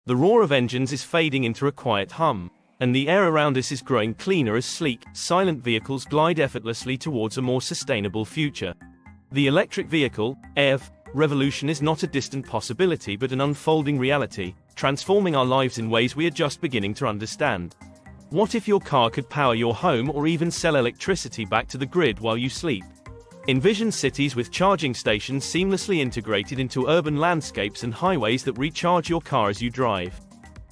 The roar of engines is fading into a quiet hum, and the air around us is growing cleaner as sleek, silent vehicles glide effortlessly towards a more sustainable future. The electric vehicle, EV, revolution is not a distant possibility but an unfolding reality, transforming our lives in ways we are just beginning to understand. What if your car could power your home or even sell electricity back to the grid while you sleep? Envision cities with charging stations seamlessly integrated into urban landscapes and highways that recharge your car as you drive.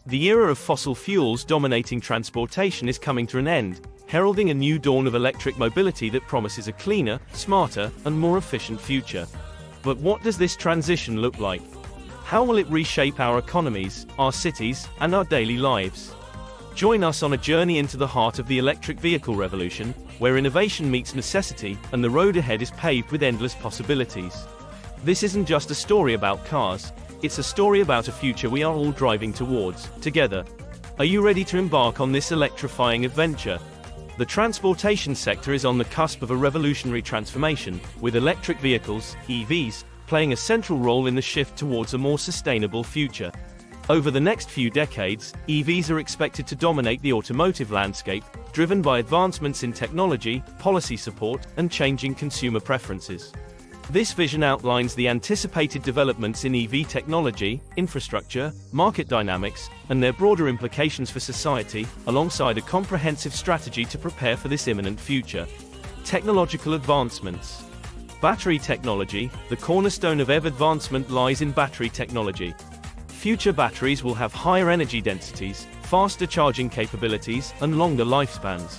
The era of fossil fuels dominating transportation is coming to an end, heralding a new dawn of electric mobility that promises a cleaner, smarter, and more efficient future. But what does this transition look like? How will it reshape our economies, our cities, and our daily lives? Join us on a journey into the heart of the electric vehicle revolution, where innovation meets necessity, and the road ahead is paved with endless possibilities. This isn't just a story about cars, it's a story about a future we are all driving towards, together. Are you ready to embark on this electrifying adventure? The transportation sector is on the cusp of a revolutionary transformation, with electric vehicles, EVs, playing a central role in the shift towards a more sustainable future. Over the next few decades, EVs are expected to dominate the automotive landscape, driven by advancements in technology, policy support, and changing consumer preferences. This vision outlines the anticipated developments in EV technology, infrastructure, market dynamics, and their broader implications for society, alongside a comprehensive strategy to prepare for this imminent future. Technological advancements. Battery technology. The cornerstone of EV advancement lies in battery technology. Future batteries will have higher energy densities, faster charging capabilities, and longer lifespans.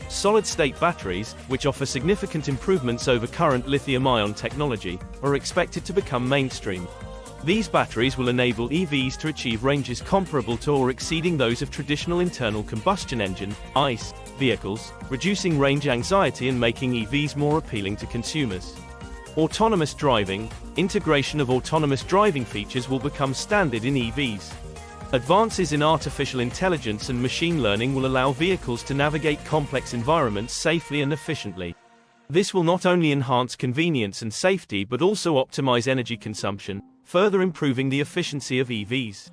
Solid-state batteries, which offer significant improvements over current lithium-ion technology, are expected to become mainstream. These batteries will enable EVs to achieve ranges comparable to or exceeding those of traditional internal combustion engine (ICE) vehicles, reducing range anxiety and making EVs more appealing to consumers. Autonomous driving. Integration of autonomous driving features will become standard in EVs. Advances in artificial intelligence and machine learning will allow vehicles to navigate complex environments safely and efficiently. This will not only enhance convenience and safety but also optimize energy consumption, further improving the efficiency of EVs.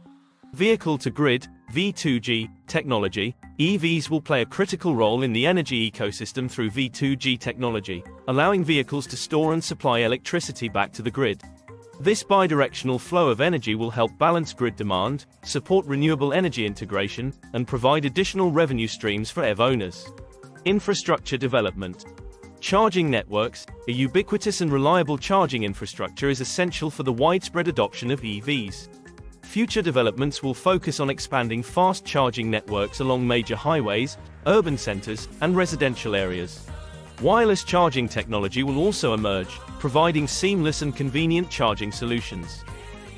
Vehicle-to-grid (V2G) technology. EVs will play a critical role in the energy ecosystem through V2G technology, allowing vehicles to store and supply electricity back to the grid. This bidirectional flow of energy will help balance grid demand, support renewable energy integration, and provide additional revenue streams for EV owners. Infrastructure development. Charging networks. A ubiquitous and reliable charging infrastructure is essential for the widespread adoption of EVs. Future developments will focus on expanding fast charging networks along major highways, urban centers, and residential areas. Wireless charging technology will also emerge, providing seamless and convenient charging solutions.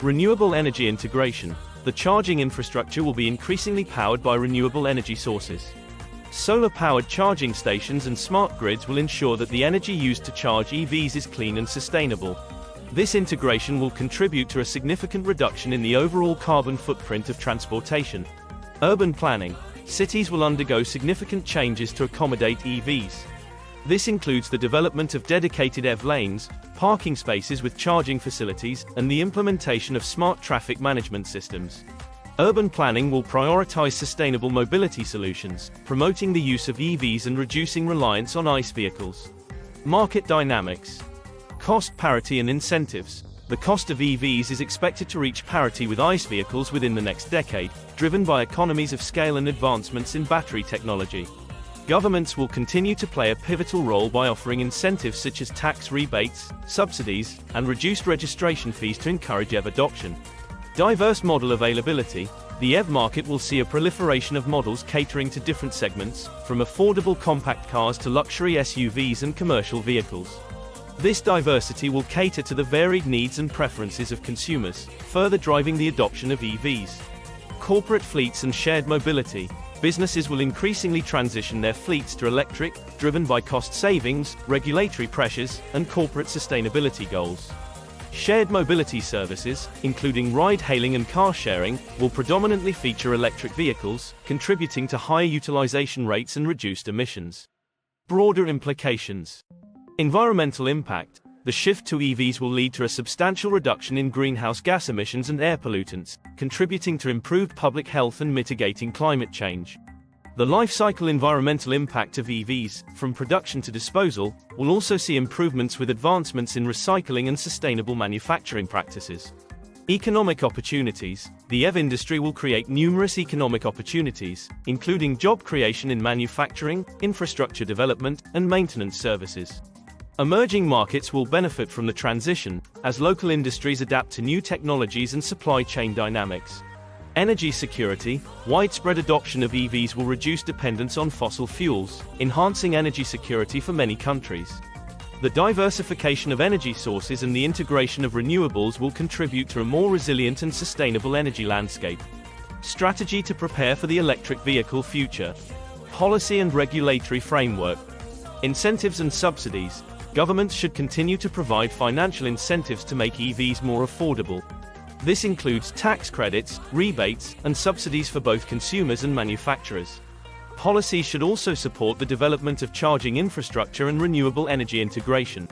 Renewable energy integration. The charging infrastructure will be increasingly powered by renewable energy sources. Solar-powered charging stations and smart grids will ensure that the energy used to charge EVs is clean and sustainable. This integration will contribute to a significant reduction in the overall carbon footprint of transportation. Urban planning. Cities will undergo significant changes to accommodate EVs. This includes the development of dedicated EV lanes, parking spaces with charging facilities, and the implementation of smart traffic management systems. Urban planning will prioritize sustainable mobility solutions, promoting the use of EVs and reducing reliance on ICE vehicles. Market dynamics. Cost parity and incentives. The cost of EVs is expected to reach parity with ICE vehicles within the next decade, driven by economies of scale and advancements in battery technology. Governments will continue to play a pivotal role by offering incentives such as tax rebates, subsidies, and reduced registration fees to encourage EV adoption. Diverse model availability. The EV market will see a proliferation of models catering to different segments, from affordable compact cars to luxury SUVs and commercial vehicles. This diversity will cater to the varied needs and preferences of consumers, further driving the adoption of EVs. Corporate fleets and shared mobility. Businesses will increasingly transition their fleets to electric, driven by cost savings, regulatory pressures, and corporate sustainability goals. Shared mobility services, including ride-hailing and car-sharing, will predominantly feature electric vehicles, contributing to higher utilization rates and reduced emissions. Broader implications. Environmental impact. The shift to EVs will lead to a substantial reduction in greenhouse gas emissions and air pollutants, contributing to improved public health and mitigating climate change. The life cycle environmental impact of EVs, from production to disposal, will also see improvements with advancements in recycling and sustainable manufacturing practices. Economic opportunities. The EV industry will create numerous economic opportunities, including job creation in manufacturing, infrastructure development, and maintenance services. Emerging markets will benefit from the transition, as local industries adapt to new technologies and supply chain dynamics. Energy security. Widespread adoption of EVs will reduce dependence on fossil fuels, enhancing energy security for many countries. The diversification of energy sources and the integration of renewables will contribute to a more resilient and sustainable energy landscape. Strategy to prepare for the electric vehicle future. Policy and regulatory framework. Incentives and subsidies. Governments should continue to provide financial incentives to make EVs more affordable. This includes tax credits, rebates, and subsidies for both consumers and manufacturers. Policy should also support the development of charging infrastructure and renewable energy integration.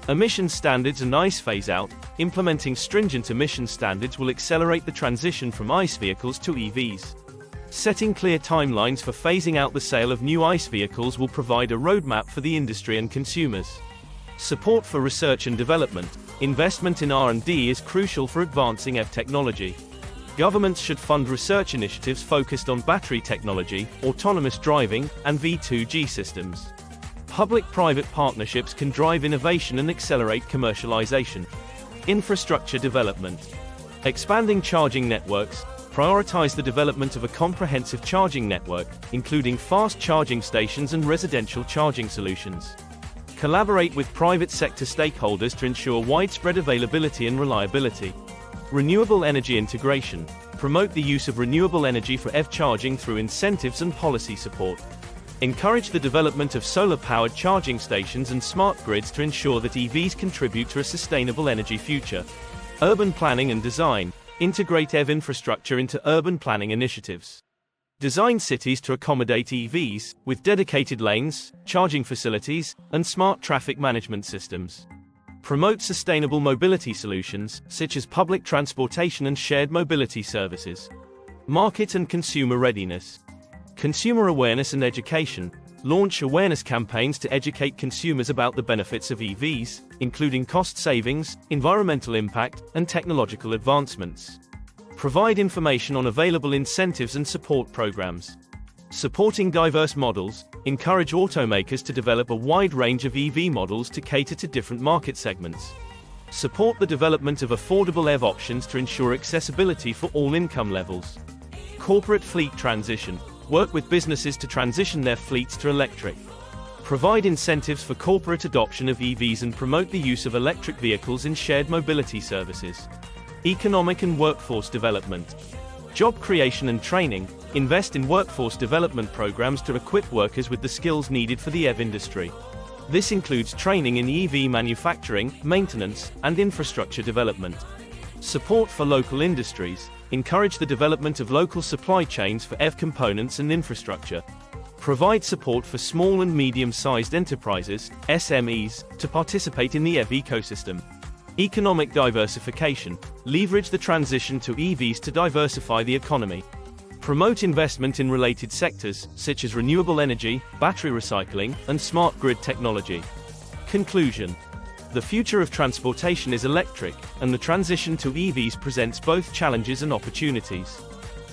Emission standards and ICE phase-out. Implementing stringent emission standards will accelerate the transition from ICE vehicles to EVs. Setting clear timelines for phasing out the sale of new ICE vehicles will provide a roadmap for the industry and consumers. Support for research and development. Investment in R&D is crucial for advancing EV technology. Governments should fund research initiatives focused on battery technology, autonomous driving, and V2G systems. Public-private partnerships can drive innovation and accelerate commercialization. Infrastructure development. Expanding charging networks. Prioritize the development of a comprehensive charging network, including fast charging stations and residential charging solutions. Collaborate with private sector stakeholders to ensure widespread availability and reliability. Renewable energy integration. Promote the use of renewable energy for EV charging through incentives and policy support. Encourage the development of solar-powered charging stations and smart grids to ensure that EVs contribute to a sustainable energy future. Urban planning and design. Integrate EV infrastructure into urban planning initiatives. Design cities to accommodate EVs, with dedicated lanes, charging facilities, and smart traffic management systems. Promote sustainable mobility solutions, such as public transportation and shared mobility services. Market and consumer readiness. Consumer awareness and education. Launch awareness campaigns to educate consumers about the benefits of EVs, including cost savings, environmental impact, and technological advancements. Provide information on available incentives and support programs. Supporting diverse models. Encourage automakers to develop a wide range of EV models to cater to different market segments. Support the development of affordable EV options to ensure accessibility for all income levels. Corporate fleet transition. Work with businesses to transition their fleets to electric. Provide incentives for corporate adoption of EVs and promote the use of electric vehicles in shared mobility services. Economic and workforce development. Job creation and training. Invest in workforce development programs to equip workers with the skills needed for the EV industry. This includes training in EV manufacturing, maintenance, and infrastructure development. Support for local industries. Encourage the development of local supply chains for EV components and infrastructure. Provide support for small and medium-sized enterprises, SMEs, to participate in the EV ecosystem. Economic diversification. Leverage the transition to EVs to diversify the economy. Promote investment in related sectors, such as renewable energy, battery recycling, and smart grid technology. Conclusion. The future of transportation is electric, and the transition to EVs presents both challenges and opportunities.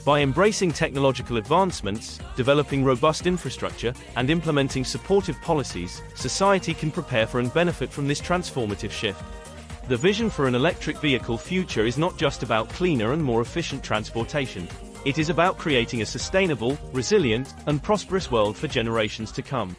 By embracing technological advancements, developing robust infrastructure, and implementing supportive policies, society can prepare for and benefit from this transformative shift. The vision for an electric vehicle future is not just about cleaner and more efficient transportation. It is about creating a sustainable, resilient, and prosperous world for generations to come.